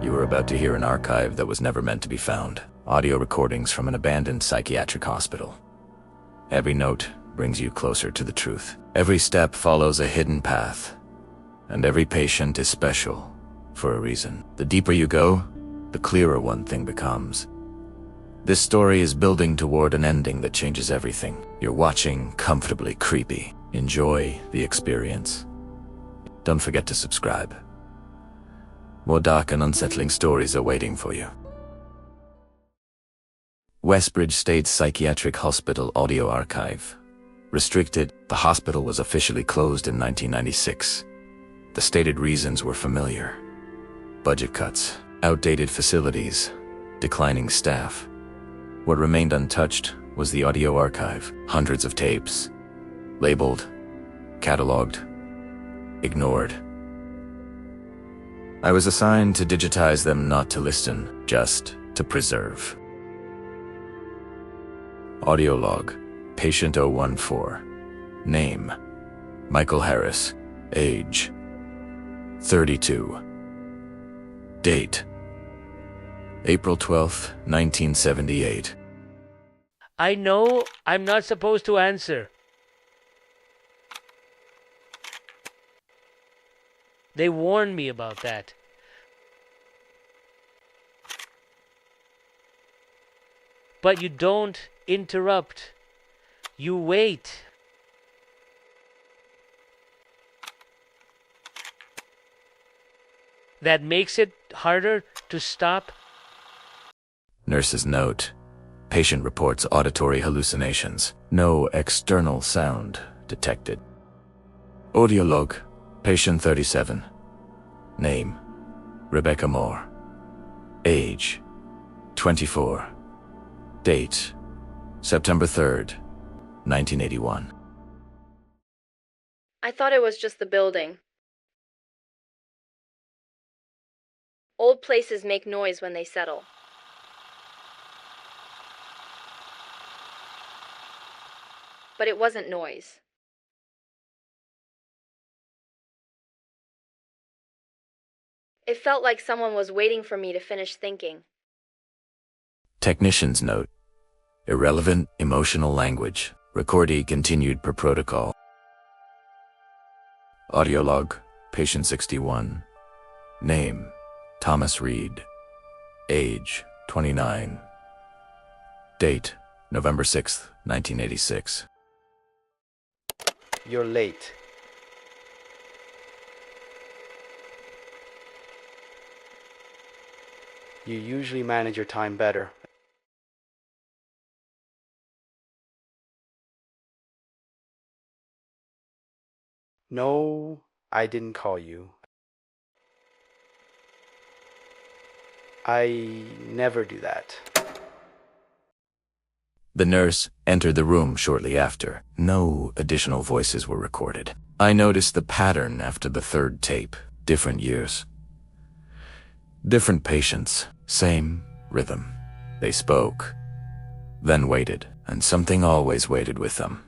You were about to hear an archive that was never meant to be found. Audio recordings from an abandoned psychiatric hospital. Every note brings you closer to the truth. Every step follows a hidden path. And every patient is special for a reason. The deeper you go, the clearer one thing becomes. This story is building toward an ending that changes everything. You're watching Comfortably Creepy. Enjoy the experience. Don't forget to subscribe. More dark and unsettling stories are waiting for you. Westbridge State Psychiatric Hospital Audio Archive. Restricted, the hospital was officially closed in 1996. The stated reasons were familiar. Budget cuts, outdated facilities, declining staff. What remained untouched was the audio archive. Hundreds of tapes. Labeled, cataloged, ignored. I was assigned to digitize them, not to listen, just to preserve. Audio log, patient 014. Name, Michael Harris. Age, 32. Date, April 12th, 1978. I know I'm not supposed to answer. They warned me about that. But you don't interrupt. You wait. That makes it harder to stop. Nurse's note. Patient reports auditory hallucinations. No external sound detected. Audio log. Patient 37. Name, Rebecca Moore. Age, 24. Date, September 3rd, 1981. I thought it was just the building. Old places make noise when they settle. But it wasn't noise. It felt like someone was waiting for me to finish thinking. Technician's note. Irrelevant, emotional language. Recordee continued per protocol. Audio log, patient 61. Name, Thomas Reed. Age, 29. Date, November 6th, 1986. You're late. You usually manage your time better. No, I didn't call you. I never do that. The nurse entered the room shortly after. No additional voices were recorded. I noticed the pattern after the third tape. Different years. Different patients. Same rhythm. They spoke, then waited, and something always waited with them.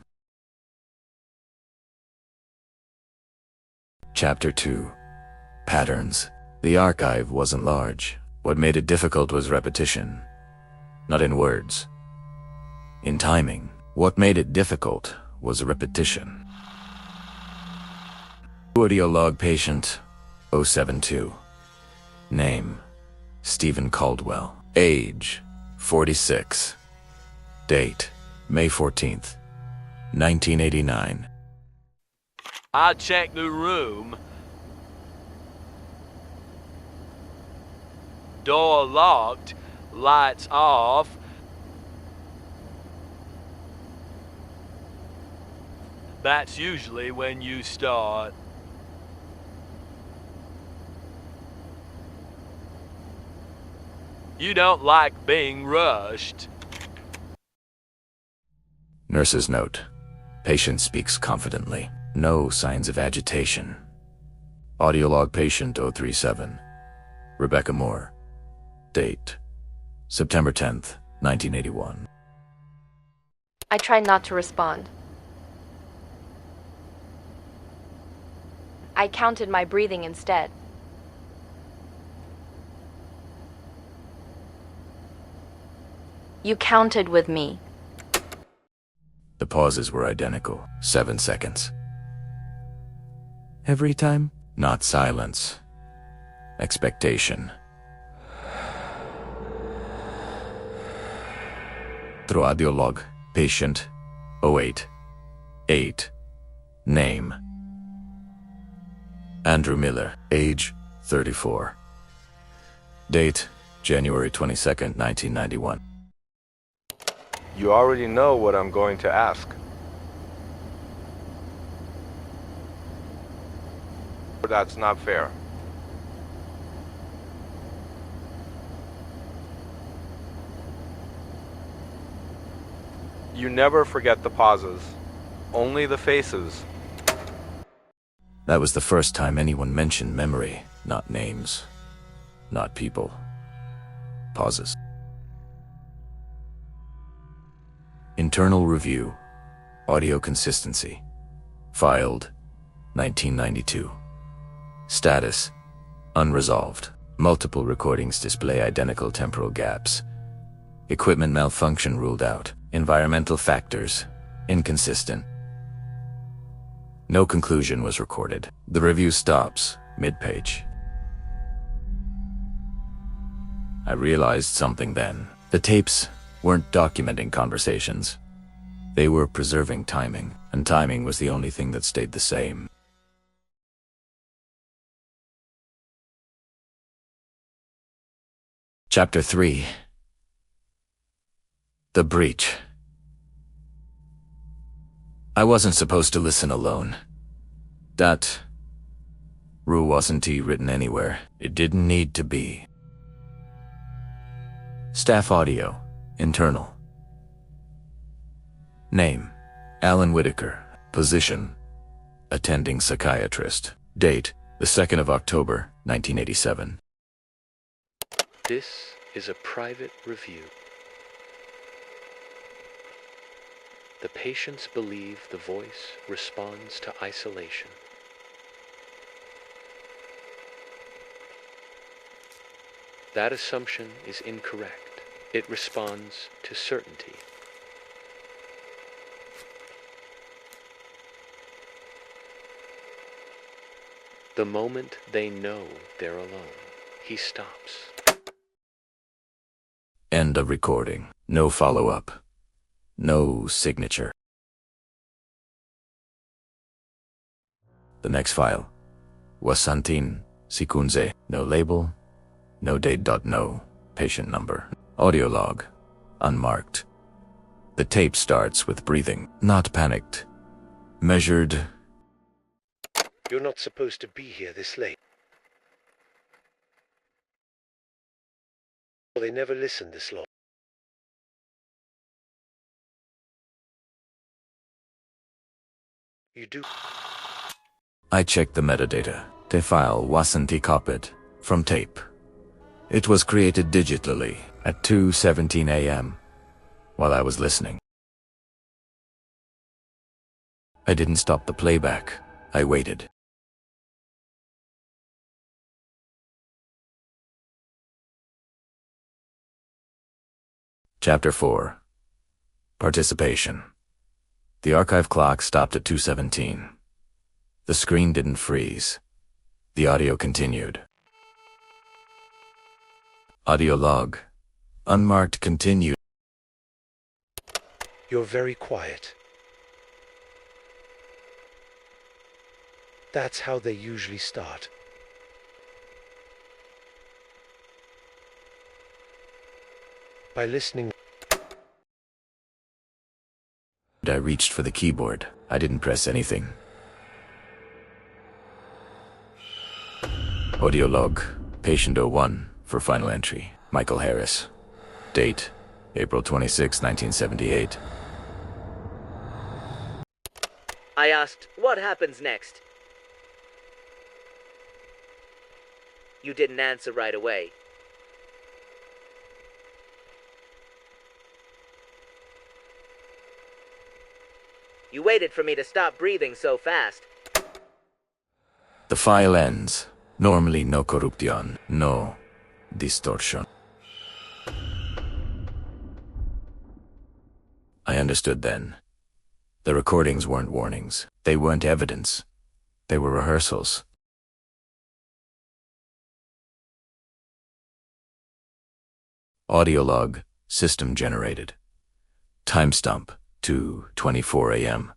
Chapter 2. Patterns. The archive wasn't large. What made it difficult was repetition. Not in words. In timing. What made it difficult was repetition. Audio log patient 072. Name, Stephen Caldwell. Age, 46. Date, May 14th, 1989. I checked the room. Door locked, lights off. That's usually when you start. You don't like being rushed. Nurse's note. Patient speaks confidently. No signs of agitation. Audio log patient 037. Rebecca Moore. Date, September 10th, 1981. I tried not to respond. I counted my breathing instead. You counted with me. The pauses were identical. 7 seconds. Every time? Not silence. Expectation. Through audio log. Patient 08 8. Name Andrew Miller. Age 34. Date January 22nd, 1991. You already know what I'm going to ask. That's not fair. You never forget the pauses, only the faces. That was the first time anyone mentioned memory, not names, not people. Pauses. Internal review. Audio consistency. Filed 1992. Status unresolved. Multiple recordings display identical temporal gaps. Equipment malfunction ruled out. Environmental factors inconsistent. No conclusion was recorded. The review stops mid-page. I realized something then. The tapes weren't documenting conversations. They were preserving timing, and timing was the only thing that stayed the same. Chapter 3. The Breach. I wasn't supposed to listen alone. That rule wasn't written anywhere. It didn't need to be. Staff audio. Internal. Name: Alan Whitaker. Position: attending psychiatrist. Date: the 2nd of October, 1987. This is a private review. The patients believe the voice responds to isolation. That assumption is incorrect. It responds to certainty. The moment they know they're alone, he stops. End of recording. No follow-up. No signature. The next file. Wasantin Sikunze. No label. No date. No patient number. Audio log. Unmarked. The tape starts with breathing. Not panicked. Measured. You're not supposed to be here this late. Well, they never listen this long. You do. I checked the metadata. The file wasn't copied from tape. It was created digitally at 2:17 a.m. while I was listening. I didn't stop the playback. I waited. Chapter 4. Participation. The archive clock stopped at 2:17. The screen didn't freeze. The audio continued. Audio log. Unmarked continued. You're very quiet. That's how they usually start. By listening. I reached for the keyboard. I didn't press anything. Audio log. Patient 01 for final entry. Michael Harris. Date: April 26, 1978. I asked, what happens next? You didn't answer right away. You waited for me to stop breathing so fast. The file ends. Normally no corruption, no distortion. understood then. The recordings weren't warnings. They weren't evidence. They were rehearsals. Audio log, system generated. Timestamp, 2:24 a.m.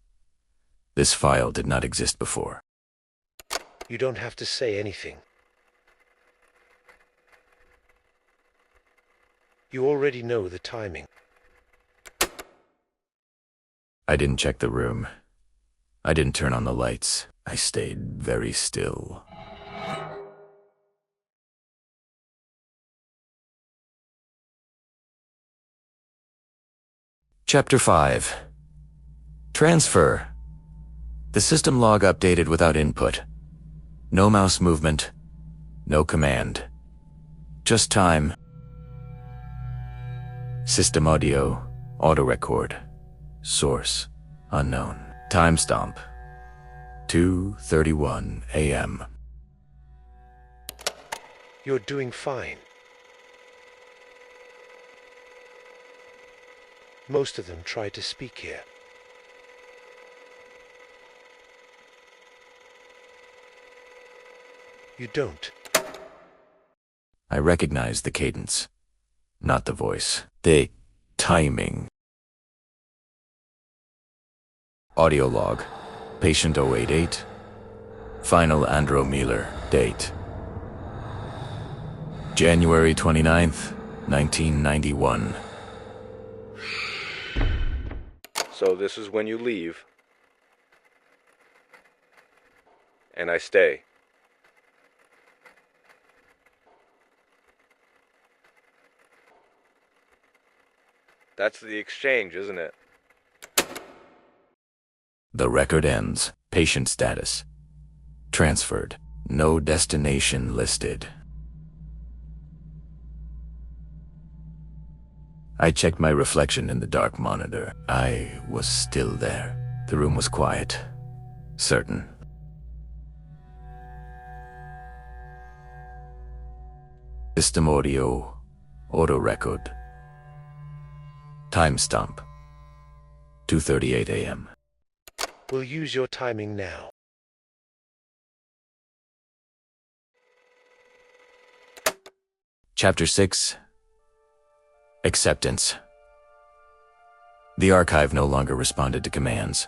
This file did not exist before. You don't have to say anything. You already know the timing. I didn't check the room. I didn't turn on the lights. I stayed very still. Chapter 5. Transfer. The system log updated without input. No mouse movement. No command. Just time. System audio. Auto record. Source. Unknown. Timestamp. 2:31 a.m. You're doing fine. Most of them try to speak here. You don't. I recognized the cadence, not the voice. The timing. Audio log. Patient 088. Final Andro Miller. Date. January 29th, 1991. So this is when you leave. And I stay. That's the exchange, isn't it? The record ends. Patient status. Transferred. No destination listed. I checked my reflection in the dark monitor. I was still there. The room was quiet. Certain. System audio. Auto record. Timestamp. 2:38 a.m. We'll use your timing now. Chapter 6. Acceptance. The archive no longer responded to commands.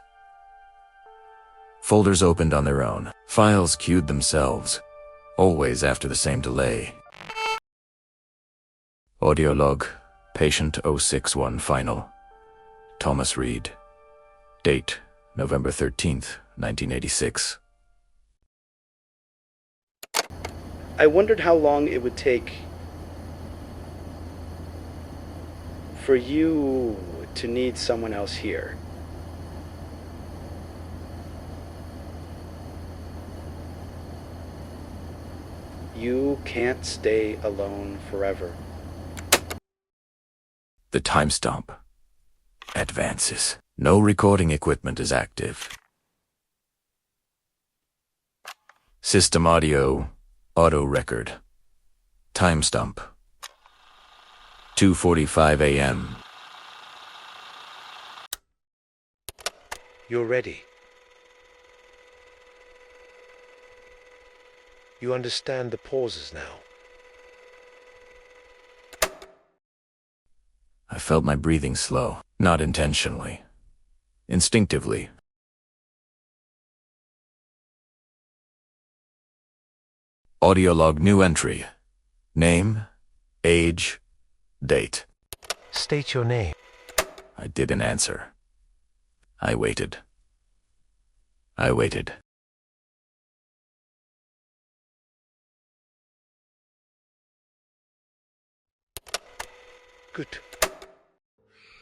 Folders opened on their own. Files queued themselves, always after the same delay. Audio log. Patient 061 final. Thomas Reed. Date. November 13th, 1986. I wondered how long it would take for you to need someone else here. You can't stay alone forever. The timestamp advances. No recording equipment is active. System audio, auto record. Timestamp. 2:45 a.m. You're ready. You understand the pauses now. I felt my breathing slow, not intentionally. Instinctively. Audio log new entry. Name, age, date. State your name. I didn't answer. I waited. I waited. Good.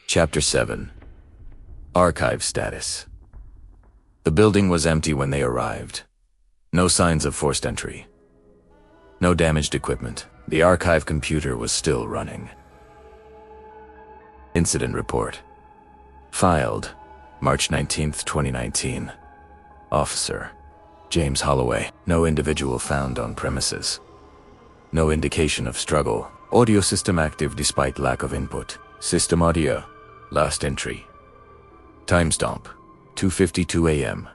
Chapter 7. Archive status. The building was empty when they arrived. No signs of forced entry. No damaged equipment. The archive computer was still running. Incident report. Filed, March 19th, 2019. Officer, James Holloway. No individual found on premises. No indication of struggle. Audio system active despite lack of input. System audio. Last entry. Timestamp, 2:52 a.m.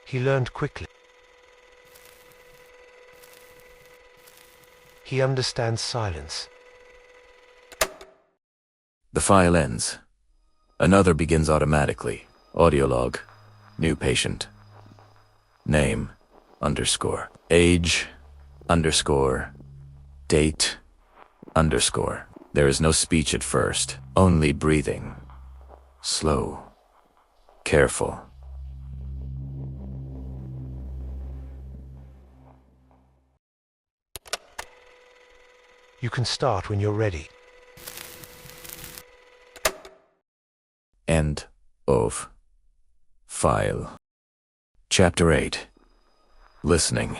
He learned quickly. He understands silence. The file ends. Another begins automatically. Audio log. New patient. Name, underscore. Age, underscore. Date, underscore. There is no speech at first, only breathing. Slow. Careful. You can start when you're ready. End of file. Chapter 8. Listening.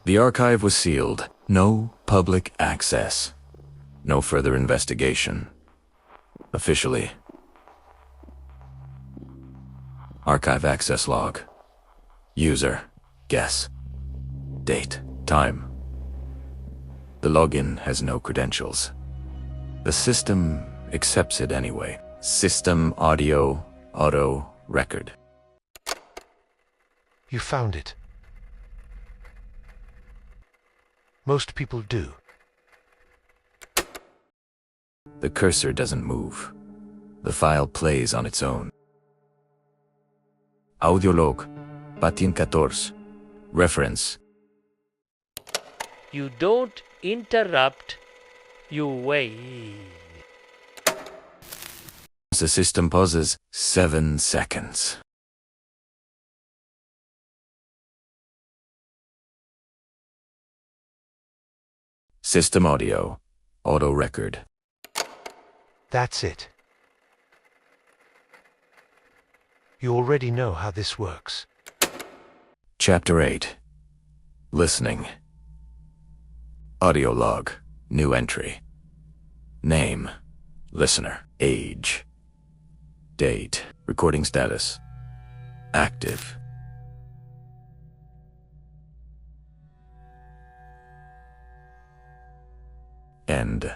The archive was sealed. No public access. No further investigation. Officially. Archive access log. User. Guess. Date. Time. The login has no credentials. The system accepts it anyway. System audio record. You found it. Most people do. The cursor doesn't move. The file plays on its own. Audiolog, Patin 14. Reference. You don't interrupt, you wait. The system pauses 7 seconds. System audio record. That's it. You already know how this works. Chapter 8. Listening. Audio log. New entry. Name. Listener. Age. Date. Recording status. Active. End.